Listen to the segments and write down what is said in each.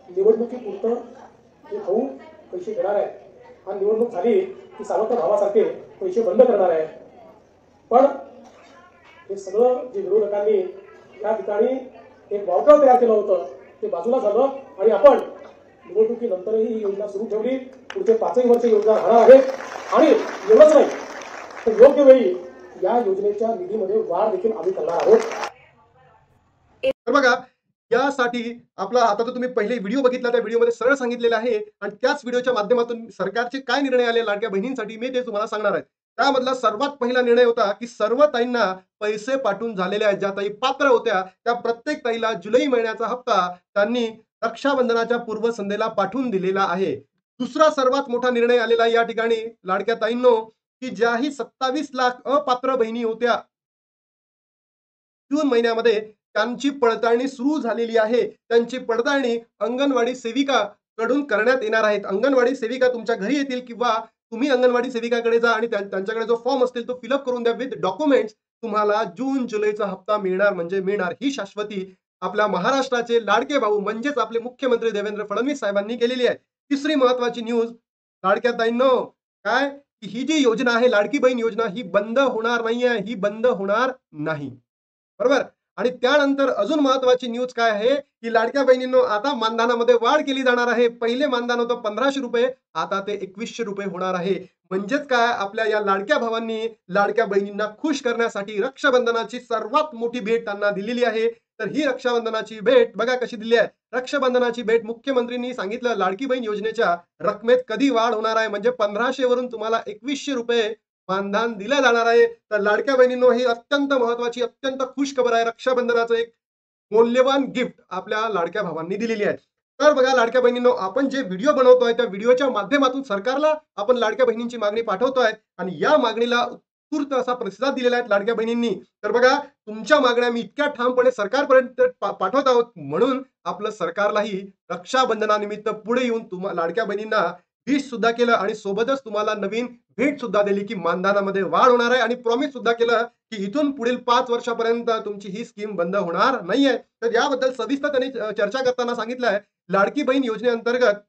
निवडणुकीपुरतं जे खाऊ पैसे घेणार आहे आणि निवडणूक झाली की सावत्र भावासारखे पैसे बंद करणार आहे। पण हे सगळं जे विरोधकांनी या ठिकाणी एक वावटळ तयार केलं होतं ते बाजूला झालं आणि आपण निवडणुकीनंतरही ही योजना सुरू ठेवली। पुढचे 5 वर्ष योजना राहणार आहे आणि एवढंच नाही तर योग्य वेळी या योजनेच्या निधीमध्ये वाढ देखील आम्ही करणार आहोत। तर बघा, यासाठी आपला आता तर तुम्ही पहिले व्हिडिओ बघितला, त्या व्हिडिओमध्ये सरळ सांगितलेलं आहे आणि त्याच व्हिडिओच्या माध्यमातून सरकारचे काय निर्णय आले लाडक्या बहिणींसाठी मी ते तुम्हाला सांगणार आहे। त्यामधला सर्वात पहिला निर्णय होता की सर्व ताईंना पैसे पाठवून झालेल्या ज्या ताई पात्र होत्या त्या प्रत्येक ताईला जुलै महिन्याचा हप्ता त्यांनी रक्षाबंधनाच्या पूर्वसंध्येला पाठवून दिलेला आहे। दुसरा सर्वात मोठा निर्णय आलेला या ठिकाणी लाडक्या ताईंनो की ज्याही 27 लाख अपात्र बहिणी होत्या जून महिन्यामध्ये त्यांची पडताळणी सुरू झालेली आहे। त्यांची पडताळणी अंगणवाडी सेविका कडून करण्यात येणार आहे। अंगणवाडी सेविका तुमच्या घरी येतील किंवा तुम्ही अंगणवाडी सेविकाकडे जा आणि त्यांच्याकडे जो फॉर्म असतील तो फिलअप करून द्या विथ डॉक्युमेंट्स। तुम्हाला जून जुलैचा हप्ता मिळणार म्हणजे मिळणार ही शाश्वती आपल्या महाराष्ट्राचे लाडके भाऊ म्हणजेच आपले मुख्यमंत्री देवेंद्र फडणवीस साहेबांनी केलेली आहे। तिसरी महत्वाची न्यूज लाडक्या ताईंनो काय की ही जी योजना आहे लाडकी बहीण योजना ही बंद होणार नाहीये, ही बंद होणार नाही, बरोबर। आणि त्यानंतर अजून महत्वाची न्यूज काय आहे की लाडक्या बहिणींनो आता मानधनामध्ये वाढ केली जाणार आहे। पहिले मानधन होतं 1500 रुपये, आता ते 2100 रुपये होणार आहे। म्हणजेच काय आपल्या या लाडक्या भावांनी लाडक्या बहिणींना खुश करण्यासाठी रक्षाबंधनाची सर्वात मोठी भेट त्यांना दिलेली आहे। तर ही रक्षाबंधनाची भेट बघा कशी दिली आहे। रक्षाबंधनाची भेट मुख्यमंत्र्यांनी सांगितलं लाडकी बहीण योजनेच्या रकमेत कधी वाढ होणार आहे म्हणजे 1500 वरून तुम्हाला 2100 रुपये मानधन दिलं जाणार आहे। तर लाडक्या बहिणींनो ही अत्यंत महत्वाची अत्यंत खुश खबर आहे। रक्षाबंधनाचं एक मौल्यवान गिफ्ट आपल्या लाडक्या भावांनी दिलेली आहे। तर बघा लाडक्या बहिणींनो आपण जे व्हिडिओ बनवतोय त्या व्हिडिओच्या माध्यमातून सरकारला आपण लाडक्या बहिणींची मागणी पाठवतोय आणि या मागणीला उत्स्फूर्त असा प्रतिसाद दिलेला आहे लाडक्या बहिणींनी। तर बघा तुमच्या मागण्या मी इतक्या ठामपणे सरकारपर्यंत पाठवत आहोत म्हणून आपलं सरकारलाही रक्षाबंधनानिमित्त पुढे येऊन तुम्हाला लाडक्या बहिणींना विश सुद्धा केलं आणि सोबतच तुम्हाला नवीन भेट सुद्धा दिली की मानधनामध्ये वाढ होणार आहे आणि प्रॉमिस सुद्धा केलं की इथून पुढील 5 वर्षापर्यंत तुमची ही स्कीम बंद होणार नाहीये। तर याबद्दल सविस्तर त्यांनी चर्चा करताना सांगितलं आहे लाडकी बहीण योजनेअंतर्गत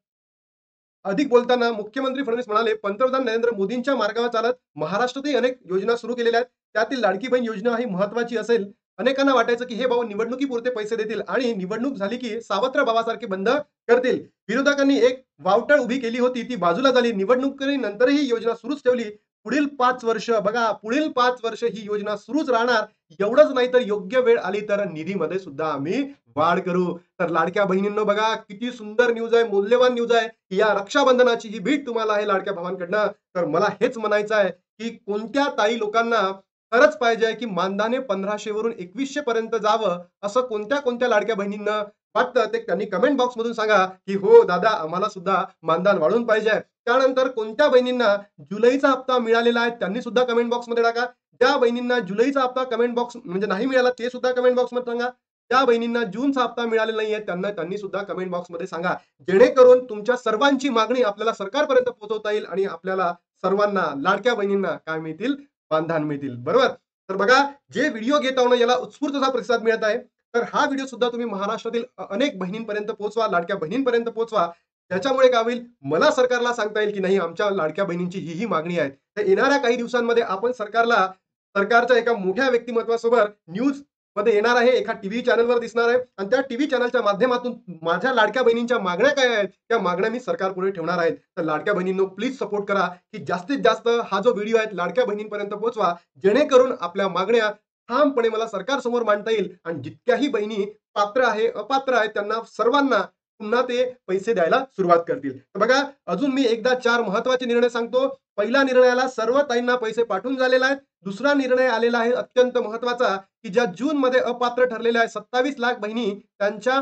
अधिक बोलताना मुख्यमंत्री फडणवीस म्हणाले पंतप्रधान नरेंद्र मोदींच्या मार्गावर चालत महाराष्ट्रातही अनेक योजना सुरू केलेल्या आहेत, त्यातील लाडकी बहीण योजना ही महत्वाची असेल। अनेकांना वाटायचं की हे भाऊ निवडणुकीपुरते पैसे देतील आणि निवडणूक झाली की सावत्र भावासारखे बंद करतील। विरोधकांनी एक वावटळ उभी केली होती ती बाजूला झाली, निवडणुकीनंतरही ही योजना सुरूच ठेवली। पुढील 5 वर्ष बघा पुढील 5 वर्ष ही योजना सुरूच राहणार। एवढंच नाही तर योग्य वेळ आली तर निधीमध्ये सुद्धा आम्ही वाढ करू। तर लाडक्या बहिणींनो बघा किती सुंदर न्यूज आहे, मौल्यवान न्यूज आहे। या रक्षाबंधनाची ही भेट तुम्हाला आहे लाडक्या भावांकडनं। तर मला हेच म्हणायचं आहे की कोणत्या ताई लोकांना खरंच पाहिजे की मानधने 1500 वरून 2100 पर्यंत जावं असं कोणत्या कोणत्या लाडक्या बहिणींना वाटतं ते त्यांनी कमेंट बॉक्स मधून सांगा की हो दादा आम्हाला सुद्धा मानधन वाढून पाहिजे। त्यानंतर कोणत्या बहिणींना जुलैचा हप्ता मिळालेला आहे त्यांनी सुद्धा कमेंट बॉक्स मध्ये टाका। ज्या बहिणींना जुलैचा हप्ता कमेंट बॉक्स म्हणजे नाही मिळाला ते सुद्धा कमेंट बॉक्स मध्ये सांगा। त्या बहिणींना जूनचा हप्ता मिळालेला नाहीये त्यांनी सुद्धा कमेंट बॉक्स मध्ये सांगा, जेणेकरून तुमच्या सर्वांची मागणी आपल्याला सरकारपर्यंत पोहोचवता येईल आणि आपल्याला सर्वांना लाडक्या बहिणींना काय मिळतील मानधन मिळतील, बरोबर। तर बघा जे व्हिडिओ घेत आहोत याला उत्स्फूर्त असा प्रतिसाद मिळत आहे। तर हा व्हिडिओ सुद्धा तुम्ही महाराष्ट्रातील अनेक बहिणींपर्यंत पोहोचवा, लाडक्या बहिणींपर्यंत पोहोचवा। त्याच्यामुळे काय होईल मला सरकारला सांगता येईल की नाही आमच्या लाडक्या बहिणींची ही मागणी आहे। तर येणाऱ्या काही दिवसांमध्ये आपण सरकारच्या एका मोठ्या व्यक्तिमत्वासोबत न्यूज मध्ये येणार आहे, एका टीव्ही चॅनलवर दिसणार आहे आणि त्या टीव्ही चॅनलच्या माध्यमातून माझ्या लाडक्या बहिणींच्या मागण्या काय आहेत त्या मागण्या मी सरकारपुढे ठेवणार आहे। तर लाडक्या बहिणींनो प्लीज सपोर्ट करा की जास्तीत जास्त हा जो व्हिडिओ आहे लाडक्या बहिणींपर्यंत पोहोचवा, जेणेकरून आपल्या मागण्या ठामपणे मला सरकारसमोर मांडता येईल आणि जितक्याही बहिणी पात्र आहे अपात्र आहेत त्यांना सर्वांना पुन्हा ते पैसे द्यायला सुरुवात करतील। तर बघा अजून मी एकदा 4 महत्वाचे निर्णय सांगतो। पहिला निर्णयाला सर्व ताईंना पैसे पाठवून झालेला आहे। दुसरा निर्णय आलेला आहे अत्यंत महत्वाचा की ज्या जून मध्ये अपात्र ठरलेल्या आहे 27 लाख बहिणी त्यांच्या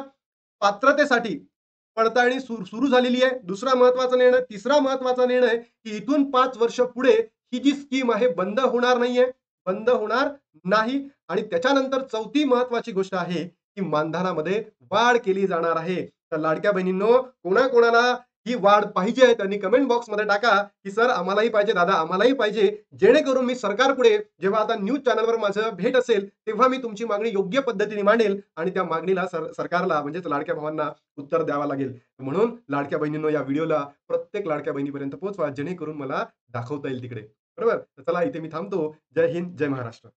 पात्रतेसाठी पडताळणी सुरू झालेली आहे। दुसरा महत्वाचा निर्णय। तिसरा महत्वाचा निर्णय की इथून 5 वर्ष पुढे ही जी स्कीम आहे बंद होणार नाहीये, बंद होणार नाही। आणि त्याच्यानंतर चौथी महत्वाची गोष्ट आहे की मानधनामध्ये वाढ केली जाणार आहे। तर लाडक्या बहिणींनो कोणाकोणाला ही वाढ पाहिजे. त्यांनी कमेंट बॉक्समध्ये टाका की सर आम्हालाही पाहिजे, दादा आम्हालाही पाहिजे, जेणेकरून मी सरकारपुढे जेव्हा आता न्यूज चॅनलवर माझं भेट असेल तेव्हा मी तुमची मागणी योग्य पद्धतीने मांडेल आणि त्या मागणीला सरकारला म्हणजेच लाडक्या भावांना उत्तर द्यावं लागेल. म्हणून लाडक्या बहिणींनो, या व्हिडिओला प्रत्येक लाडक्या बहिणीपर्यंत पोहोचवा, जेणेकरून मला दाखवता येईल तिकडे. बरोबर? तर चला इथे मी थांबतो. जय हिंद, जय महाराष्ट्र.